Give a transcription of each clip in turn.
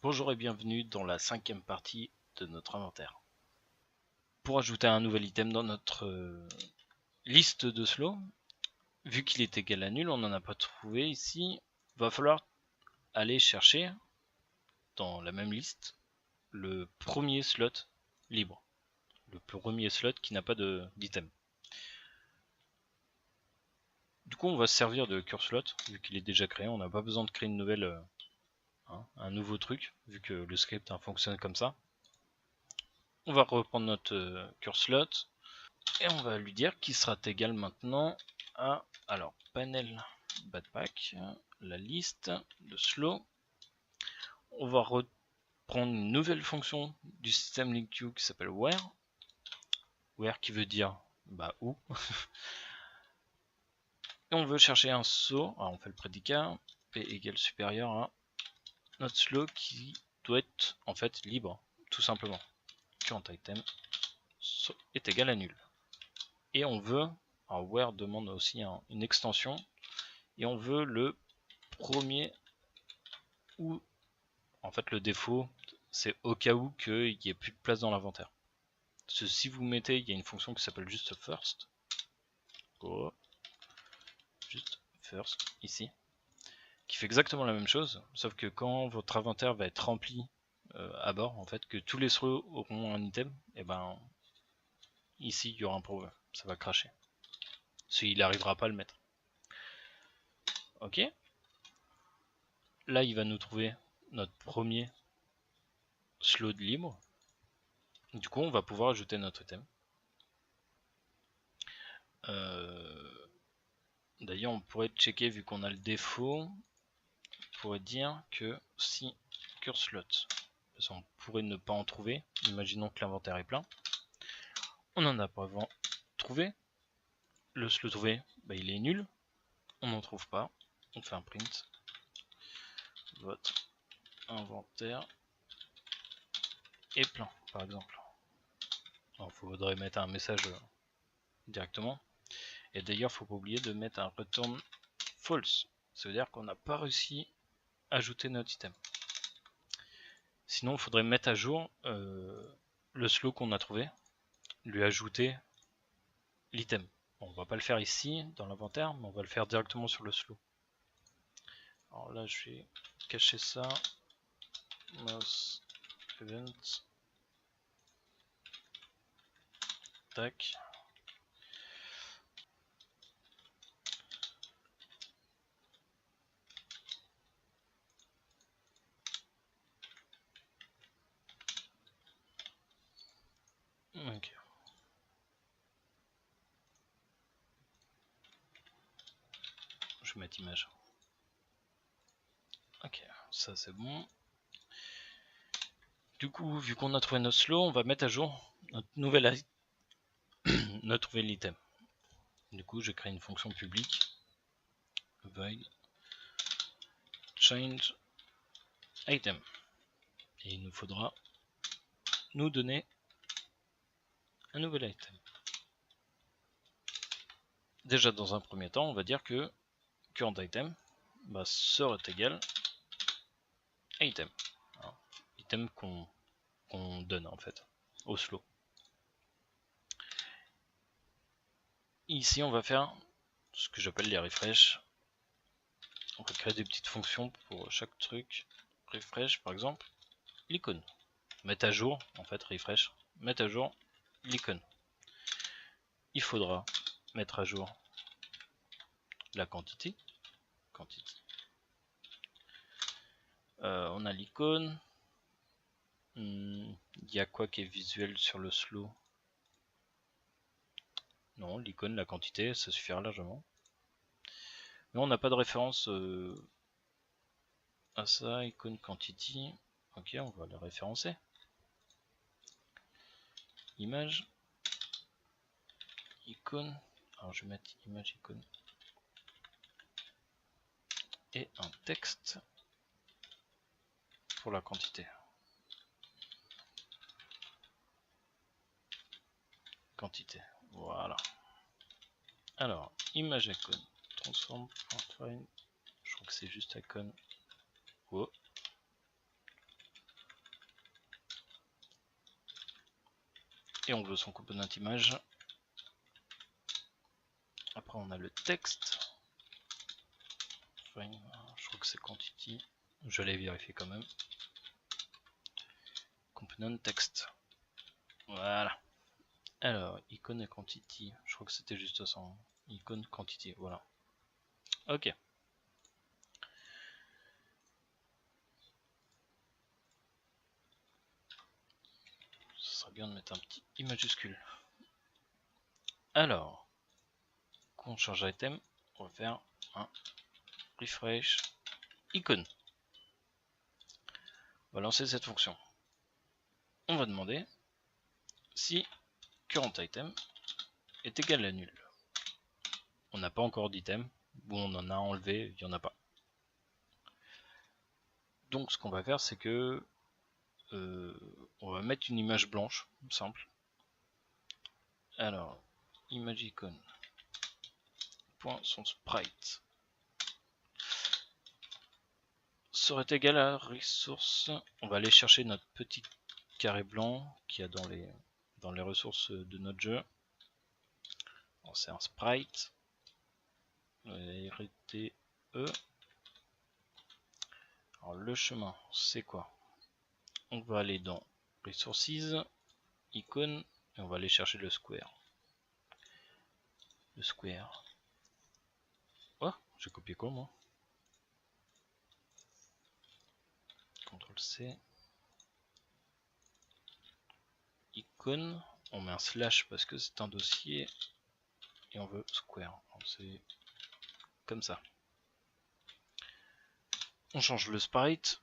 Bonjour et bienvenue dans la 5e partie de notre inventaire. Pour ajouter un nouvel item dans notre liste de slow, vu qu'il est égal à nul, on n'en a pas trouvé ici, va falloir aller chercher dans la même liste le premier slot libre, le premier slot qui n'a pas d'item. Du coup on va se servir de cure slot, vu qu'il est déjà créé, on n'a pas besoin de créer une nouvelle, un nouveau truc, vu que le script fonctionne comme ça. On va reprendre notre cure slot et on va lui dire qu'il sera égal maintenant à, alors, panel backpack, la liste de slow. On va reprendre une nouvelle fonction du système LinkQ qui s'appelle where. Where qui veut dire bah où. Et on veut chercher un saut, alors on fait le prédicat, p égale supérieur à notre slow qui doit être en fait libre, tout simplement. Current item est égal à nul. Et on veut, alors where demande aussi une extension, et on veut le premier où, en fait le défaut c'est au cas où qu'il n'y ait plus de place dans l'inventaire. Si vous mettez, il y a une fonction qui s'appelle juste first, juste first ici, qui fait exactement la même chose, sauf que quand votre inventaire va être rempli à bord, en fait, que tous les slows auront un item, et ben ici il y aura un problème, ça va cracher. Il n'arrivera pas à le mettre. Ok. Là il va nous trouver notre premier slow de libre. Du coup on va pouvoir ajouter notre item. D'ailleurs on pourrait checker, vu qu'on a le défaut, on pourrait dire que si cure slot, parce qu'on pourrait ne pas en trouver, imaginons que l'inventaire est plein, on n'en a pas trouvé, le slot trouvé bah, il est nul, on n'en trouve pas, on fait un print, votre inventaire est plein par exemple. Alors il faudrait mettre un message directement, et d'ailleurs il ne faut pas oublier de mettre un return false, ça veut dire qu'on n'a pas réussi à ajouter notre item. Sinon il faudrait mettre à jour le slow qu'on a trouvé, lui ajouter l'item. Bon, on va pas le faire ici dans l'inventaire, mais on va le faire directement sur le slow. Alors là je vais cacher ça, mouse event, tac. Ok. Je vais mettre image. Ok, ça c'est bon. Du coup, vu qu'on a trouvé notre slow, on va mettre à jour notre nouvel item. Du coup, je crée une fonction publique, void change item. Et il nous faudra nous donner un nouvel item. Déjà dans un premier temps, on va dire que current item bah, serait égal item. Alors, item qu'on donne en fait au slow. Ici on va faire ce que j'appelle les refresh. On va créer des petites fonctions pour chaque truc. Refresh par exemple l'icône. Mettre à jour en fait refresh. Mettre à jour l'icône. Il faudra mettre à jour la quantité. On a l'icône. Il y a quoi qui est visuel sur le slow? Non, l'icône, la quantité, ça suffira largement. Mais on n'a pas de référence à ça, icône quantity. Ok, on va le référencer. Image, icône. Alors je vais mettre image icône. Et un texte pour la quantité. Quantité, voilà. Alors, image icône, transform.find, je crois que c'est juste icône. Oh. et on veut son component image. Après on a le texte. Je crois que c'est quantity. Je l'ai vérifié quand même. Component text. Voilà. Alors, icône et quantity. Je crois que c'était juste ça. Icône quantity. Voilà. Ok. Ce serait bien de mettre un petit I majuscule. Alors, quand on change item, on va faire un refresh icône. On va lancer cette fonction. On va demander si current item est égal à nul. On n'a pas encore d'item, ou on en a enlevé, il n'y en a pas. Donc ce qu'on va faire, c'est que on va mettre une image blanche, simple. Alors, image icône, point son sprite serait égal à ressource. On va aller chercher notre petit carré blanc qu'il y a dans les ressources de notre jeu. C'est un sprite. RTE. Alors le chemin, c'est quoi? On va aller dans Resources, icône, et on va aller chercher le square. Le square. Oh, j'ai copié quoi moi? CTRL C. Icône. On met un slash parce que c'est un dossier. Et on veut square. C'est comme ça. On change le sprite.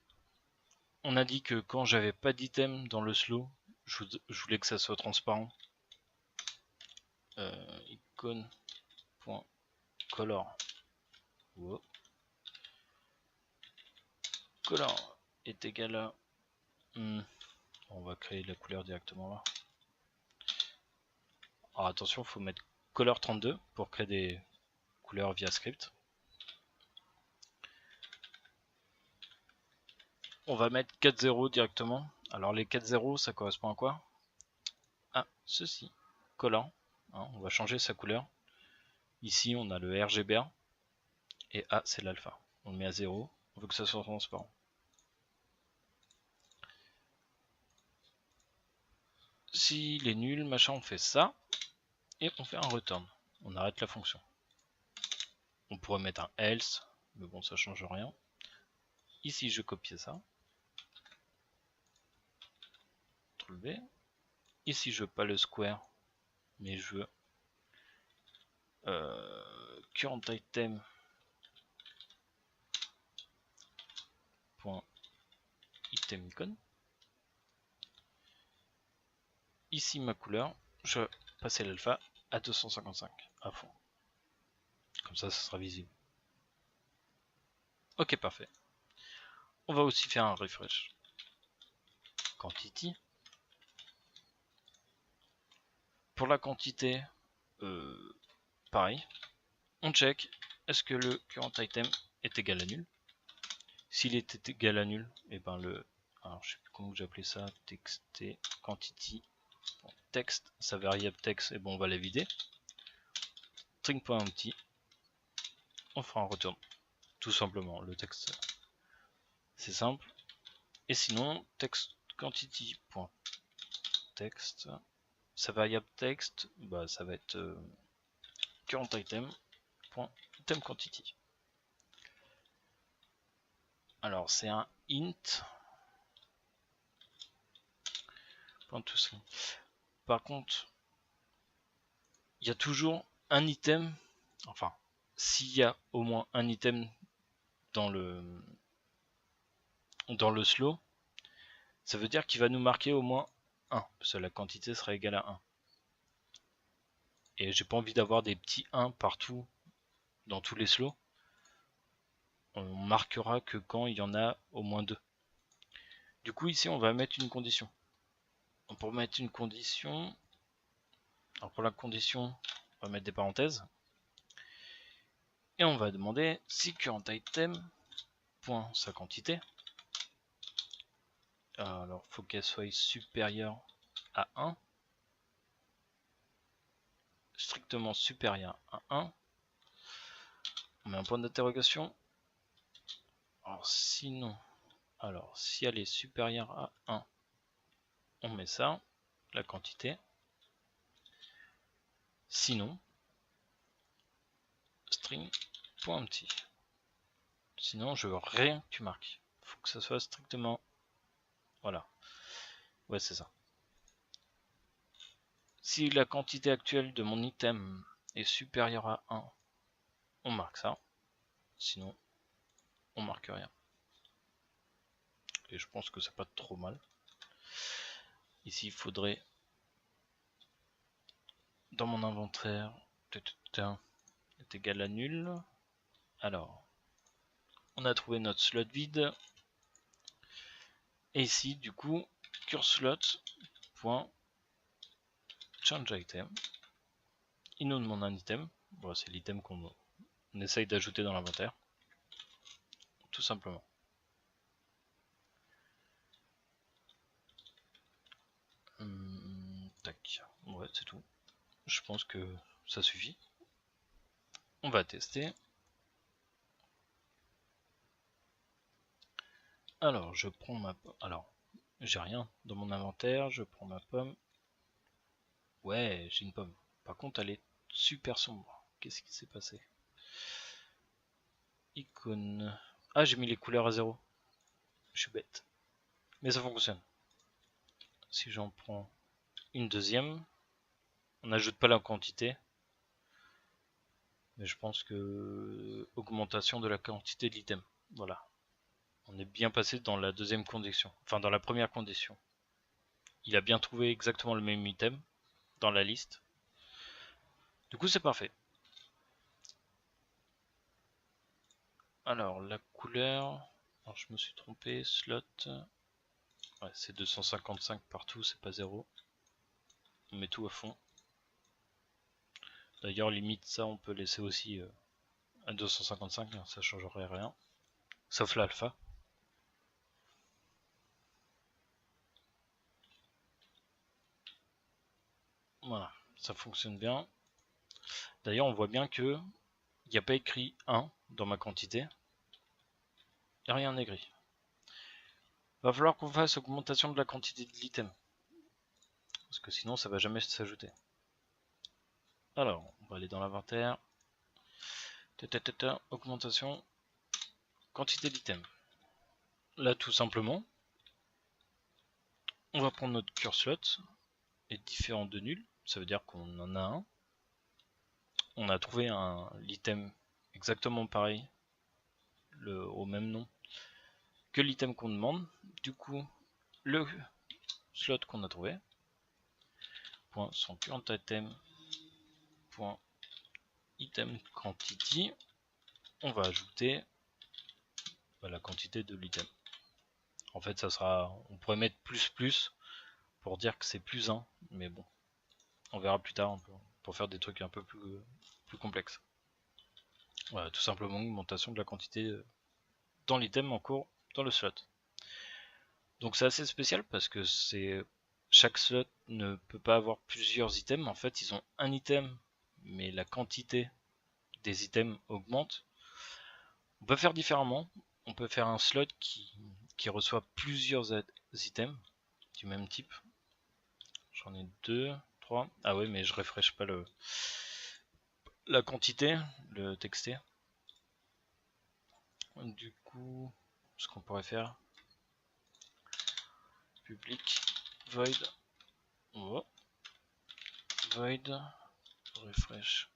On a dit que quand j'avais pas d'item dans le slow, je voulais que ça soit transparent. Icône.color. Wow. Color est égal à... on va créer la couleur directement là. Alors attention, il faut mettre color 32 pour créer des couleurs via script. On va mettre 4.0 directement. Alors les 4.0 ça correspond à quoi? À ceci, color. On va changer sa couleur. Ici on a le RGBA et A c'est l'alpha. On le met à 0, on veut que ça soit transparent. S'il est nul, machin, on fait ça et on fait un return. On arrête la fonction. On pourrait mettre un else, mais bon ça change rien. Ici je copie ça. CTRL V. Ici je veux pas le square, mais je veux current item .item icon. Ici ma couleur, je vais passer l'alpha à 255 à fond. Comme ça sera visible. Ok, parfait. On va aussi faire un refresh quantity. Pour la quantité, pareil. On check, est-ce que le current item est égal à nul? S'il est égal à nul, et ben alors je sais plus comment j'appelais ça, text quantity text, sa variable text, et bon on va la vider. String.empty, on fera un return, tout simplement. Le texte, c'est simple. Et sinon, text quantity.text, sa variable text, bah ça va être current item.item quantity. Alors c'est un int. Par contre, il y a toujours un item, enfin, s'il y a au moins un item dans le slow, ça veut dire qu'il va nous marquer au moins 1, parce que la quantité sera égale à 1. Et j'ai pas envie d'avoir des petits 1 partout dans tous les slows. On marquera que quand il y en a au moins 2. Du coup ici on va mettre une condition. Pour mettre une condition, alors pour la condition on va mettre des parenthèses. Et on va demander si current item point sa quantité, alors faut qu'elle soit supérieure à 1. strictement supérieure à 1, on met un point d'interrogation. Alors sinon, alors si elle est supérieure à 1, on met ça, la quantité. Sinon, string.empty. Sinon, je veux rien que tu marques. Il faut que ça soit strictement... Voilà. Ouais, c'est ça. Si la quantité actuelle de mon item est supérieure à 1, on marque ça. Sinon, on marque rien. Et je pense que c'est pas trop mal. Ici, il faudrait, dans mon inventaire, est égal à nul. Alors, on a trouvé notre slot vide. Et ici, du coup, curslot.changeItem. Il nous demande un item. Bon, c'est l'item qu'on essaye d'ajouter dans l'inventaire. Tout simplement. Tac. Ouais, c'est tout. Je pense que ça suffit. On va tester. Alors, je prends ma pomme. Alors, j'ai rien dans mon inventaire. Je prends ma pomme. Ouais, j'ai une pomme. Par contre, elle est super sombre. Qu'est-ce qui s'est passé? Icône. Ah, j'ai mis les couleurs à 0. Je suis bête. Mais ça fonctionne. Si j'en prends une deuxième, on n'ajoute pas la quantité. Mais je pense que augmentation de la quantité de l'item. Voilà. On est bien passé dans la deuxième condition. Enfin, dans la première condition. Il a bien trouvé exactement le même item dans la liste. Du coup, c'est parfait. Alors, la couleur... Alors, je me suis trompé. Slot... Ouais, c'est 255 partout, c'est pas 0. On met tout à fond. D'ailleurs, limite ça, on peut laisser aussi à 255, hein, ça changerait rien. Sauf l'alpha. Voilà, ça fonctionne bien. D'ailleurs, on voit bien que il n'y a pas écrit 1 dans ma quantité. Il n'y a rien écrit. Va falloir qu'on fasse augmentation de la quantité de l'item. Parce que sinon, ça va jamais s'ajouter. Alors, on va aller dans l'inventaire. Augmentation. Quantité d'item. Là, tout simplement, on va prendre notre curslot est différent de nul. Ça veut dire qu'on en a un. On a trouvé l'item exactement pareil, au même nom que l'item qu'on demande. Du coup, le slot qu'on a trouvé, point son current item, point item quantity, on va ajouter la quantité de l'item. En fait, ça sera, on pourrait mettre plus pour dire que c'est plus 1, mais bon, on verra plus tard pour faire des trucs un peu plus complexes. Voilà, tout simplement augmentation de la quantité dans l'item en cours dans le slot. Donc c'est assez spécial parce que chaque slot ne peut pas avoir plusieurs items. En fait, ils ont un item, mais la quantité des items augmente. On peut faire différemment. On peut faire un slot qui reçoit plusieurs items du même type. J'en ai 2, 3. Ah ouais, mais je refresh pas la quantité, le texté. Du coup, ce qu'on pourrait faire, public void, void refresh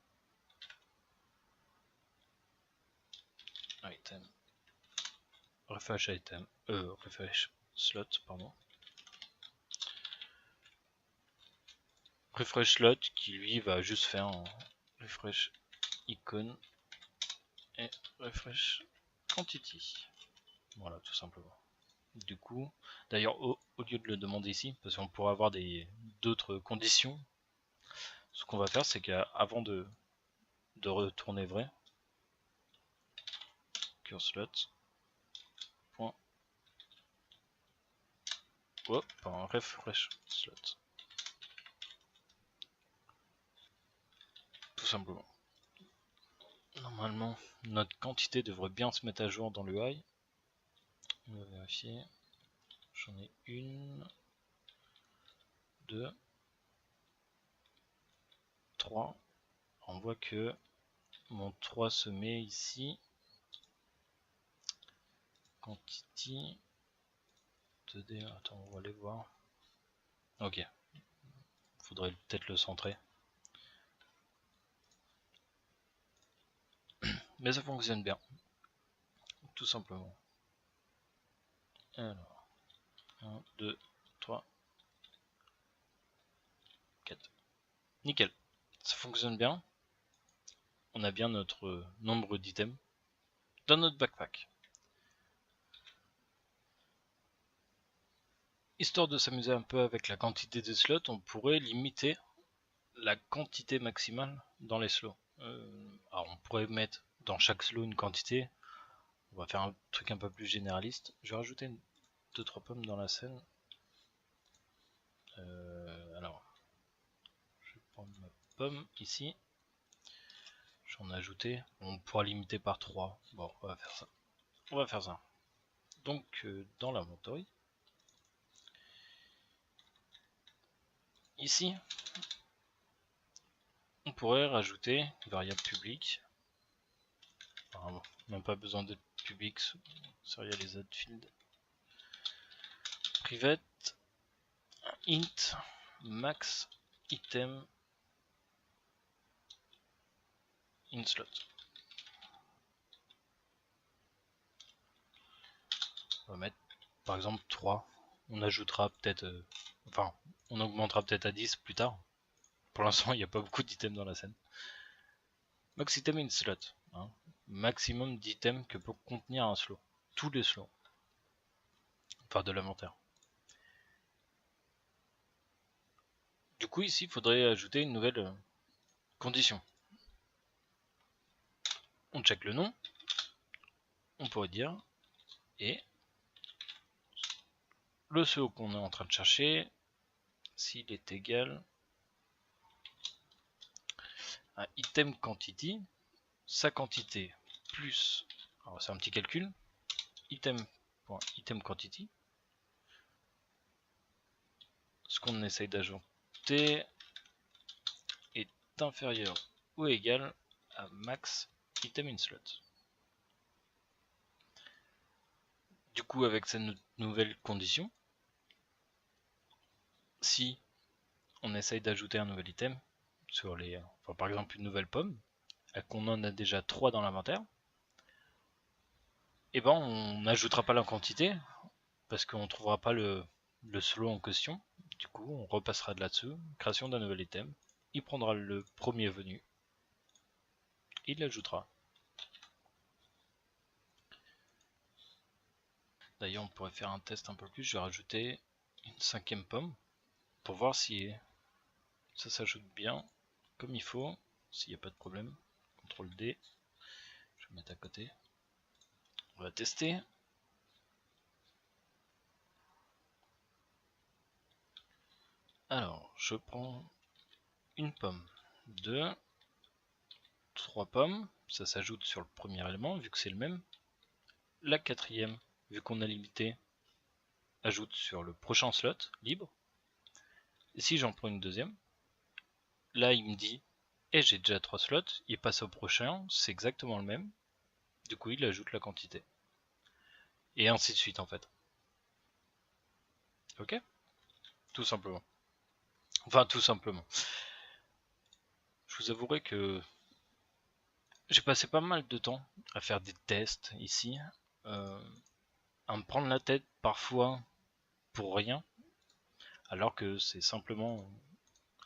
item, refresh item, refresh slot, pardon. Refresh slot qui lui va juste faire un refresh icône et refresh quantity. Voilà, tout simplement. Du coup, d'ailleurs, au lieu de le demander ici, parce qu'on pourrait avoir d'autres conditions, ce qu'on va faire, c'est qu'avant de retourner vrai, curslot, point, refresh slot. simplement. Normalement, notre quantité devrait bien se mettre à jour dans l'UI. On va vérifier. J'en ai 1, 2, 3. On voit que mon 3 se met ici. Quantity 2D, attends, on va aller voir. Ok. Faudrait peut-être le centrer. Mais ça fonctionne bien. Tout simplement. Alors. 1, 2, 3, 4. Nickel. Ça fonctionne bien. On a bien notre nombre d'items dans notre backpack. Histoire de s'amuser un peu avec la quantité de slots, on pourrait limiter la quantité maximale dans les slots. Alors on pourrait mettre dans chaque slot une quantité. On va faire un truc un peu plus généraliste. Je vais rajouter 2-3 pommes dans la scène. Alors, je vais prendre ma pomme ici. J'en ai ajouté. On pourra limiter par 3. Bon, on va faire ça. On va faire ça. Donc, dans l'inventory, ici, on pourrait rajouter une variable publique. Alors, même pas besoin d'être public, serialize field. Private int max item in slot. On va mettre par exemple 3. On ajoutera peut-être, enfin, on augmentera peut-être à 10 plus tard. Pour l'instant, il n'y a pas beaucoup d'items dans la scène. Max item in slot. Hein. Maximum d'items que peut contenir un slot. Tous les slots. Enfin, de l'inventaire. Du coup, ici, il faudrait ajouter une nouvelle condition. On check le nom. On pourrait dire et le slot qu'on est en train de chercher, s'il est égal à item quantity, sa quantité plus, alors c'est un petit calcul, item.item quantity, ce qu'on essaye d'ajouter est inférieur ou égal à max item in slot. Du coup, avec cette nouvelle condition, si on essaye d'ajouter un nouvel item sur les, enfin, par exemple une nouvelle pomme, et qu'on en a déjà 3 dans l'inventaire, et ben on n'ajoutera pas la quantité parce qu'on ne trouvera pas le slot en question. Du coup, on repassera de là-dessus, création d'un nouvel item. Il prendra le premier venu, il l'ajoutera. D'ailleurs, on pourrait faire un test un peu plus. Je vais rajouter une 5e pomme pour voir si ça s'ajoute bien comme il faut, s'il n'y a pas de problème. CTRL D, je vais mettre à côté. On va tester. Alors, je prends une pomme, 2, 3 pommes, ça s'ajoute sur le premier élément vu que c'est le même. La 4e, vu qu'on a limité, ajoute sur le prochain slot libre. Et si j'en prends une deuxième, là il me dit, j'ai déjà 3 slots, il passe au prochain, c'est exactement le même. Du coup, il ajoute la quantité. Et ainsi de suite en fait. Ok? Tout simplement. Enfin, tout simplement. Je vous avouerai que j'ai passé pas mal de temps à faire des tests ici, à me prendre la tête parfois pour rien, alors que c'est simplement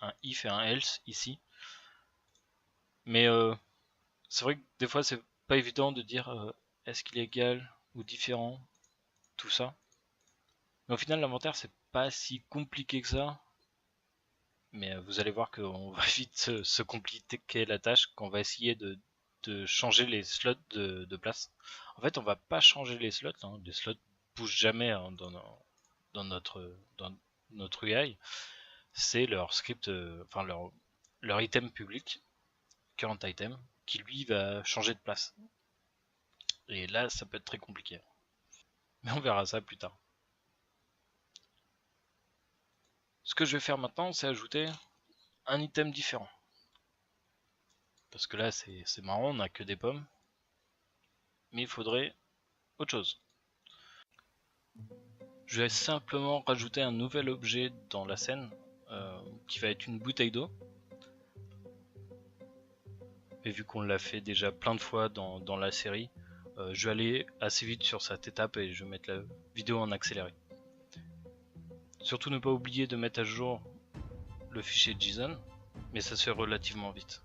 un if et un else ici. Mais c'est vrai que des fois c'est pas évident de dire est-ce qu'il est égal ou différent, tout ça. Mais au final l'inventaire c'est pas si compliqué que ça. Mais vous allez voir qu'on va vite se compliquer la tâche quand on va essayer de changer les slots de place. En fait, on va pas changer les slots. Hein. Les slots bougent jamais hein, dans notre UI. C'est leur script, enfin leur item public current item qui lui va changer de place. Et là, ça peut être très compliqué. Mais on verra ça plus tard. Ce que je vais faire maintenant, c'est ajouter un item différent. Parce que là, c'est marrant, on n'a que des pommes. Mais il faudrait autre chose. Je vais simplement rajouter un nouvel objet dans la scène qui va être une bouteille d'eau. Et vu qu'on l'a fait déjà plein de fois dans la série, je vais aller assez vite sur cette étape et je vais mettre la vidéo en accéléré. Surtout ne pas oublier de mettre à jour le fichier JSON, mais ça se fait relativement vite.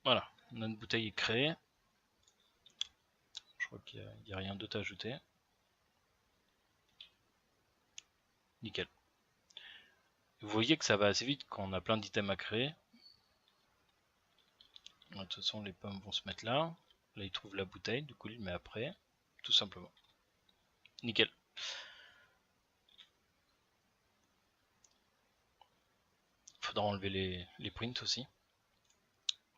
Voilà, notre bouteille est créée. Je crois qu'il n'y a rien d'autre à ajouter. Nickel. Vous voyez que ça va assez vite quand on a plein d'items à créer. De toute façon, les pommes vont se mettre là. Là, il trouve la bouteille, du coup, il le met après, tout simplement. Nickel. Faudra enlever les prints aussi.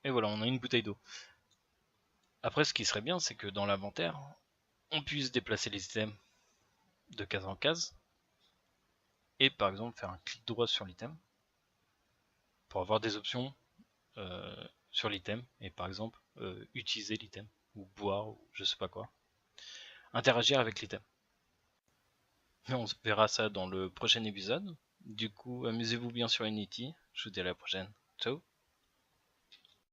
Et voilà, on a une bouteille d'eau. Après, ce qui serait bien, c'est que dans l'inventaire, on puisse déplacer les items de case en case. Et par exemple, faire un clic droit sur l'item pour avoir des options sur l'item. Et par exemple, utiliser l'item, ou boire, ou je sais pas quoi. Interagir avec l'item. Mais on verra ça dans le prochain épisode. Du coup, amusez-vous bien sur Unity. Je vous dis à la prochaine. Ciao!